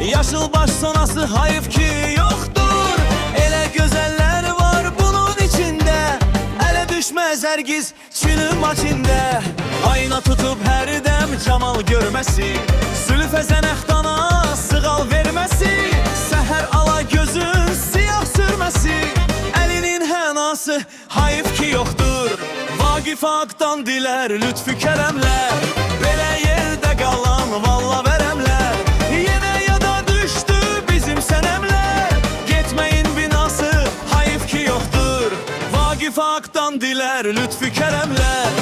Yaşıl baş sonası hayıf ki yoktur. Elə gözəller var bunun içinde, ele düşmez hergiz çilim açinde. Ayna tutup her dem camal görməsi, Zülfə zənəxdana sığal verməsi, Səhər ala gözün siyah sürməsi, elinin hənası hayıf ki yoktur. Vagif Ak'tan diler lütfü keremler, belə yerdə qalan valla veremler. Yine yada düştü bizim senemler, Getmeyin binası hayıf ki yoktur. Vagif Ak'tan diler lütfü keremler.